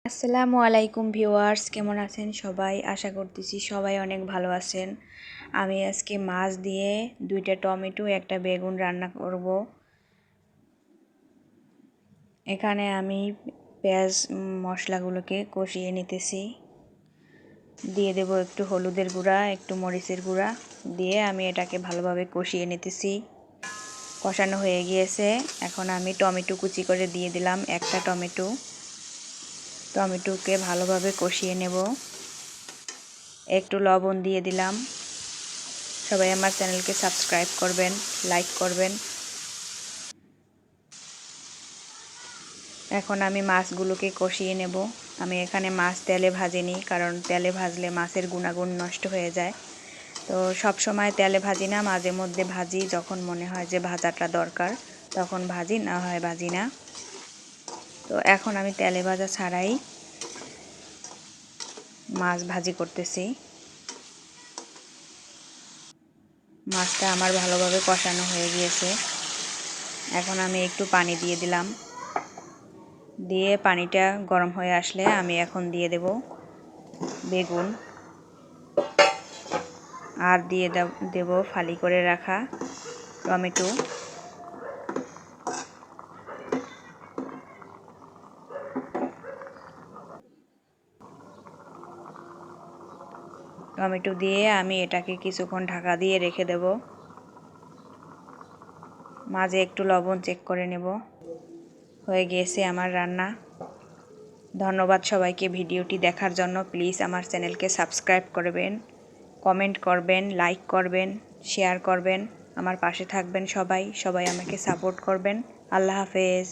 আসসালামু আলাইকুম ভিউয়ার্স, কেমন আছেন সবাই? আশা করতেছি সবাই অনেক ভালো আছেন। আমি আজকে মাছ দিয়ে 2টা টমেটো একটা বেগুন রান্না করব। এখানে আমি পেঁয়াজ মশলাগুলোকে কষিয়ে নিতেছি। দিয়ে দেব একটু হলুদের গুঁড়া, একটু মরিচের গুঁড়া দিয়ে আমি এটাকে ভালোভাবে কষিয়ে নিতেছি। কষানো হয়ে গিয়েছে। এখন আমি টমেটো কুচি করে দিয়ে দিলাম একটা টমেটোকে ভালোভাবে কষিয়ে নেব। একটু লবণ দিয়ে দিলাম। সবাই আমার চ্যানেলকে সাবস্ক্রাইব করবেন, লাইক করবেন। এখন আমি মাছগুলোকে কষিয়ে নেব। আমি এখানে মাছ তেলে ভাজিনি, কারণ তেলে ভাজলে মাছের গুণাগুণ নষ্ট হয়ে যায়। তো সব সময় তেলে ভাজি না, মাঝে মধ্যে ভাজি, যখন মনে হয় যে ভাজাটা দরকার তখন ভাজি, না হয় ভাজি না। তো এখন আমি তেলে ভাজা ছাড়াই মাছ ভাজি করতেছি। মাছটা আমার ভালোভাবে কষানো হয়ে গিয়েছে। এখন আমি একটু পানি দিয়ে দিলাম। দিয়ে পানিটা গরম হয়ে আসলে আমি এখন দিয়ে দেব বেগুন, আর দিয়ে দেব ফালি করে রাখা টমেটো। টমেটো দিয়ে আমি এটাকে কিছুক্ষণ ঢাকা দিয়ে রেখে দেব। মাঝে একটু লবণ চেক করে নেব। হয়ে গিয়েছে আমার রান্না। ধন্যবাদ সবাইকে ভিডিওটি দেখার জন্য। প্লিজ আমার চ্যানেলকে সাবস্ক্রাইব করবেন, কমেন্ট করবেন, লাইক করবেন, শেয়ার করবেন। আমার পাশে থাকবেন সবাই আমাকে সাপোর্ট করবেন। আল্লাহ হাফেজ।